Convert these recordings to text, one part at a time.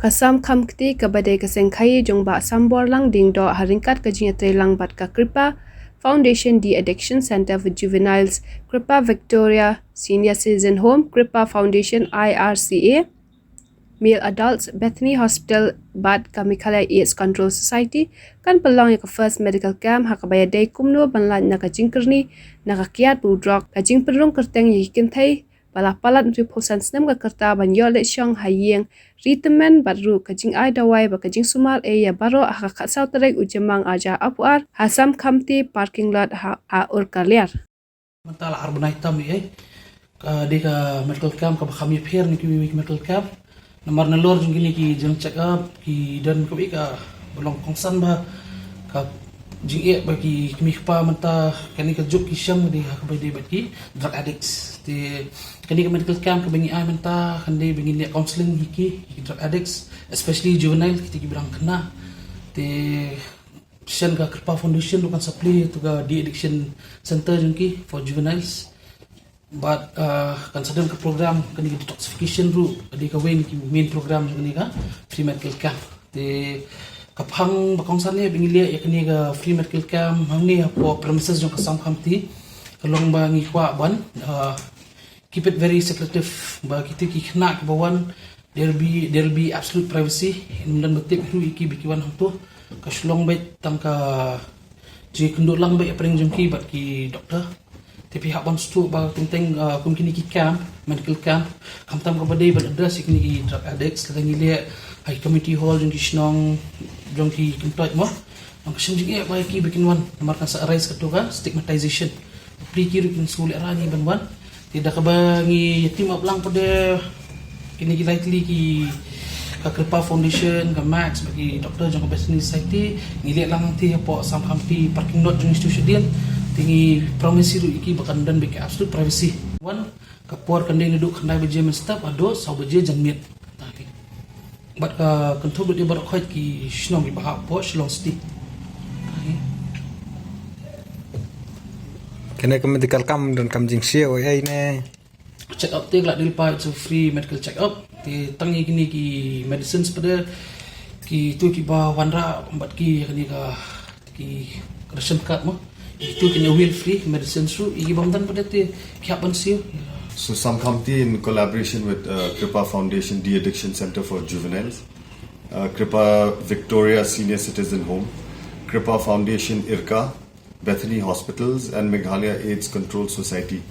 Kasam kamkti kabadai kasengkai jong Bah Samborlang Diengdoh ryngkat kejingatrelang bat ka Kripa Foundation di Addiction Center for Juveniles, Kripa Victoria Senior Citizen Home, Kripa Foundation IRCA, Male Adults Bethany Hospital Bat Khlieh AIDS Control Society kan pelang yang ke first medical camp hakabaya day kumno banlan na kajingkerni na kyiad budrok kajing perung kerteng yikin thai palat untuk posan senam ka kerta ban yo le syong hayeng ritemen baru kajing ai dawai ba kajing sumal ya baro ha khatsau terek ujemang aja apuar hasam kamti parking lot ha ur kaliar mentala arbonai tam di ka medical camp ka kami pher ni ki medical camp nomor nalor jung gini ki jeng check up ki dan ko ka bolong kongsan ba ka jing bagi kami pa menta kani ka juk ki syam di ha ka di bagi drug addicts di kani ka medical camp ka bangi ai menta kande bangi le counseling hiki drug addicts especially juvenile kita ki birang kena di Sian ka Kripa Foundation bukan supply tu ka di addiction center jung ki for juveniles but kan sedang ke program kani detoxification ru di ka wing ki main program kani ka free medical camp di kaphang bakongsan ni bingilia ya kani ka free medical camp hangni po premises jong kasam kamti kalong ba ngi kwa ban keep it very secretive ba kita ki kena ke bawan there'll be absolute privacy dan betip ru iki bikiwan tu kaslong bait tang ka ji kenduk lang bait apring jong ki bat ki doktor tapi hak ban stu ba tentang kini ki camp medical camp kamtam ka badai ban address kini ki drug addicts la ngi le hai community hall jong ki snong jong ki kempat mo ang kasim jing ba ki bikin wan namarkan sa arise ka ka stigmatization pri ki kin suli arani ban wan tidak ka ba ngi yatim ablang pada kini ki likely ki ka Kripa Foundation ka Max bagi doktor jong ka Bethany Society ngi le lang ti po sam kampi parking lot jong institution din tinggi promise ru iki bakan dan beki absolute privacy one kapor kandai duduk kandai beje men staff ado sau beje janmit tapi bat ka control dia barak khait ki shnong ki bahap po shlong sti kena ke medical camp dan kam jing sio ai ne check up tek la dilpa it's a free medical check up ti tangi kini ki medicines pada ki tu ki ba wanra bat ki kani ka ki ration card mo itu kena wheel free medicine through igi bamdan pada te kyapan siu. So some company in collaboration with Kripa Foundation De-Addiction Center for Juveniles, Kripa Victoria Senior Citizen Home, Kripa Foundation IRCA, Bethany Hospitals and Meghalaya AIDS Control Society.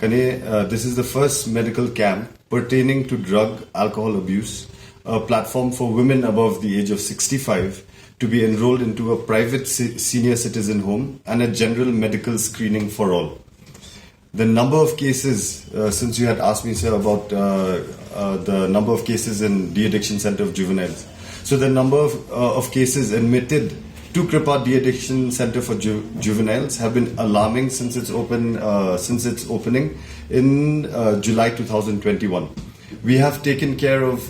This is the first medical camp pertaining to drug alcohol abuse, a platform for women above the age of 65 to be enrolled into a private senior citizen home and a general medical screening for all. The number of cases, since you had asked me, sir, about the number of cases in De-Addiction Center of Juveniles. So the number of cases admitted to Kripa De-Addiction Center for Juveniles have been alarming since its opening in July 2021. We have taken care of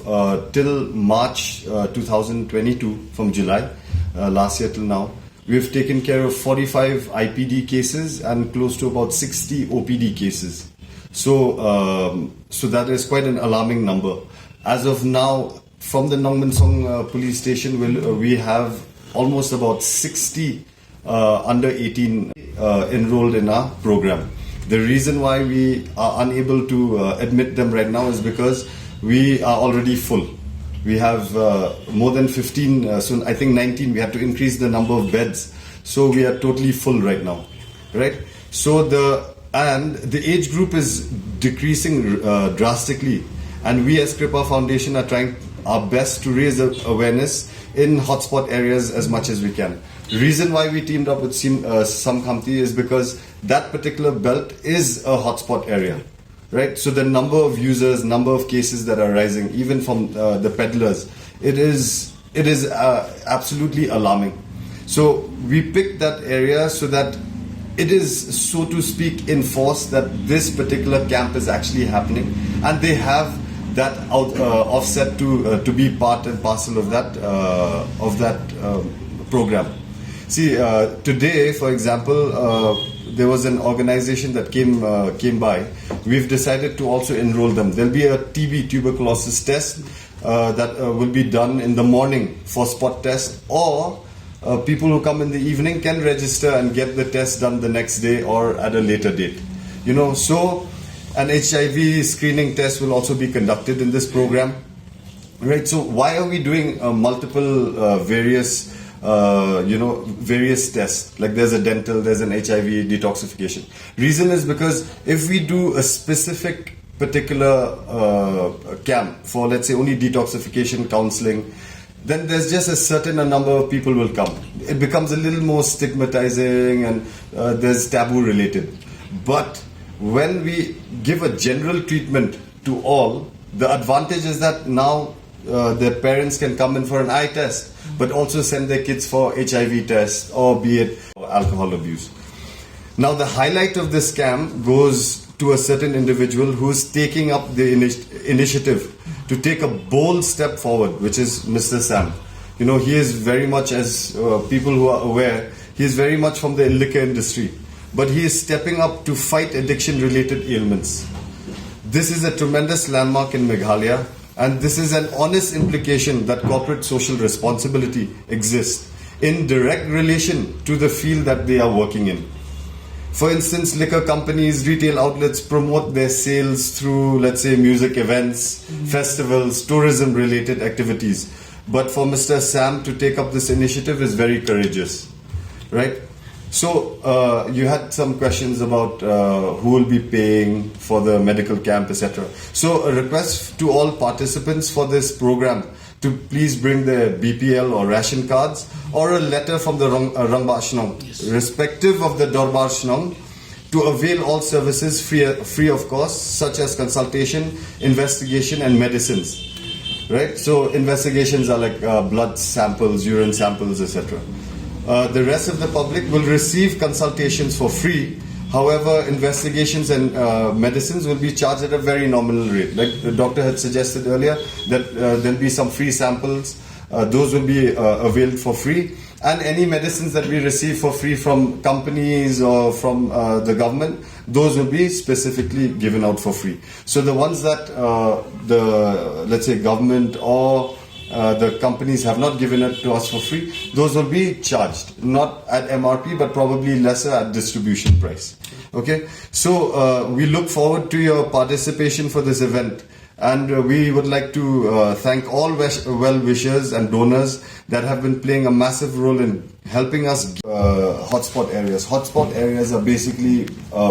till March 2022 from July last year till now. We have taken care of 45 IPD cases and close to about 60 OPD cases. So that is quite an alarming number. As of now, from the Nongmansong police station, we have almost about 60 under 18 enrolled in our program. The reason why we are unable to admit them right now is because we are already full. We have more than 15, soon I think 19. We have to increase the number of beds. So we are totally full right now, right? So the age group is decreasing drastically, and we as Kripa Foundation are trying our best to raise the awareness in hotspot areas as much as we can. The reason why we teamed up with some company is because that particular belt is a hotspot area, right? So the number of users, number of cases that are rising, even from the peddlers, it is absolutely alarming. So we picked that area so that it is, so to speak, enforced that this particular camp is actually happening, and they have that offset to be part and parcel of that program. See, today, for example, there was an organization that came by, we've decided to also enroll them. There'll be a TB, tuberculosis test, that will be done in the morning for spot test, or people who come in the evening can register and get the test done the next day or at a later date. So an HIV screening test will also be conducted in this program. Right. So why are we doing multiple various tests? Like there's a dental, there's an HIV detoxification. Reason is because if we do a specific particular camp for, let's say, only detoxification counseling, then there's just a certain number of people will come. It becomes a little more stigmatizing, and there's taboo related. But when we give a general treatment to all, the advantage is that now their parents can come in for an eye test, but also send their kids for HIV test, or be it alcohol abuse. Now the highlight of this scam goes to a certain individual who's taking up the initiative to take a bold step forward, which is Mr. Sam. He is very much, as people who are aware, he is very much from the liquor industry, but he is stepping up to fight addiction-related ailments. This is a tremendous landmark in Meghalaya, and this is an honest implication that corporate social responsibility exists in direct relation to the field that they are working in. For instance, liquor companies, retail outlets promote their sales through, let's say, music events, festivals, tourism-related activities. But for Mr. Sam to take up this initiative is very courageous, right? So you had some questions about who will be paying for the medical camp, etc. So a request to all participants for this program to please bring their BPL or ration cards, or a letter from the Rangba Shnong, respective of the Dorbar Shnong, to avail all services free of cost, such as consultation, investigation, and medicines. Right? So investigations are like blood samples, urine samples, etc. The rest of the public will receive consultations for free. However, investigations and medicines will be charged at a very nominal rate. Like the doctor had suggested earlier, that there'll be some free samples. Those will be availed for free. And any medicines that we receive for free from companies or from the government, those will be specifically given out for free. So the ones that let's say, government or the companies have not given it to us for free, those will be charged, not at MRP, but probably lesser at distribution price. Okay, so we look forward to your participation for this event, and we would like to thank all well-wishers and donors that have been playing a massive role in helping us. Hotspot areas. Hotspot areas are basically,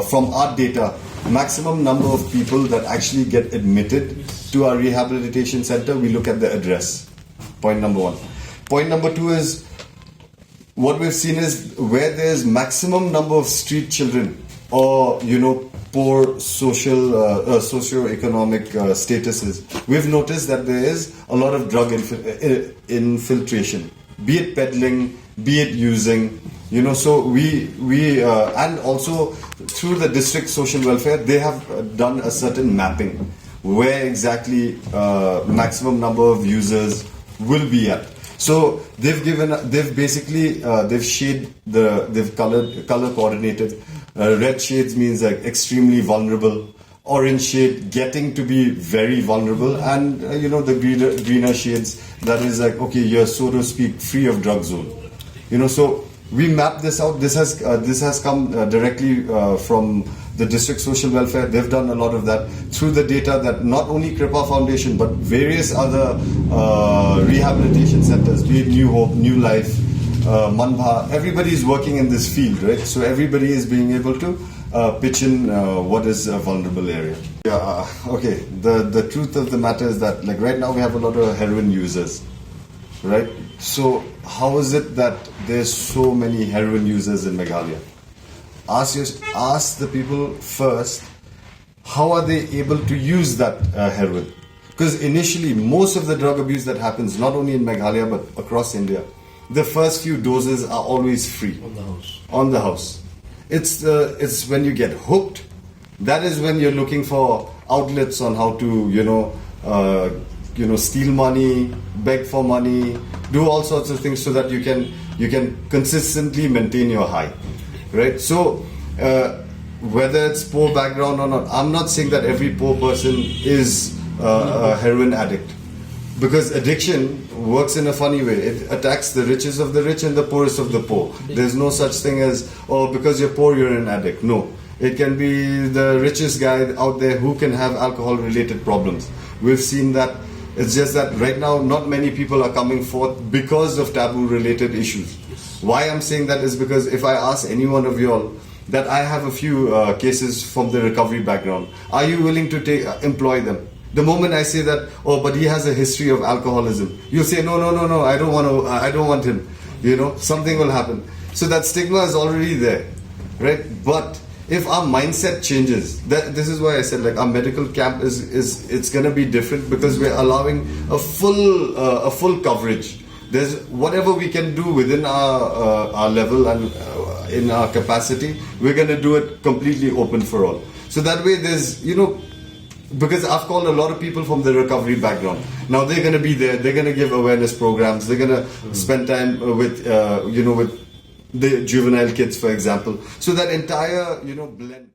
from our data, maximum number of people that actually get admitted to our rehabilitation center. We look at the address. Point number one. Point number two is, what we've seen is where there's maximum number of street children, or poor socio-economic statuses, we've noticed that there is a lot of drug infiltration, be it peddling, be it using. So we and also through the district social welfare, they have done a certain mapping where exactly maximum number of users will be at. So they've color coordinated. Red shades means like extremely vulnerable. Orange shade getting to be very vulnerable, and the greener shades, that is like, okay, you're, so to speak, free of drug zone. So we map this out. This has come directly from the district social welfare. They've done a lot of that through the data that not only Kripa Foundation but various other rehabilitation centers, be it New Hope, New Life, Manbha, everybody is working in this field, right? So everybody is being able to pitch in what is a vulnerable area. Yeah, okay. The truth of the matter is that, like, right now we have a lot of heroin users, right? So how is it that there's so many heroin users in Meghalaya? Ask the people first, how are they able to use that heroin? Because initially, most of the drug abuse that happens, not only in Meghalaya but across India, the first few doses are always free. On the house. It's when you get hooked, that is when you're looking for outlets on how to, steal money, beg for money, do all sorts of things so that you can consistently maintain your high. Right? So whether it's poor background or not. I'm not saying that every poor person is a heroin addict, because addiction works in a funny way. It attacks the richest of the rich and the poorest of the poor. There's no such thing as, oh, because you're poor, you're an addict. No. It can be the richest guy out there who can have alcohol-related problems. We've seen that. It's just that right now, not many people are coming forth because of taboo-related issues. Why I'm saying that is because if I ask any one of y'all that I have a few cases from the recovery background, are you willing to employ them? The moment I say that, oh, but he has a history of alcoholism, you'll say, no, I don't want him. You know, something will happen. So that stigma is already there, right? But if our mindset changes, this is why I said, like, our medical camp it's gonna be different, because we're allowing a full coverage. There's whatever we can do within our level and in our capacity, we're gonna do it completely open for all. So that way, there's, you know, because I've called a lot of people from the recovery background. Now they're gonna be there. They're gonna give awareness programs. They're gonna spend time with with the juvenile kids, for example. So that entire blend.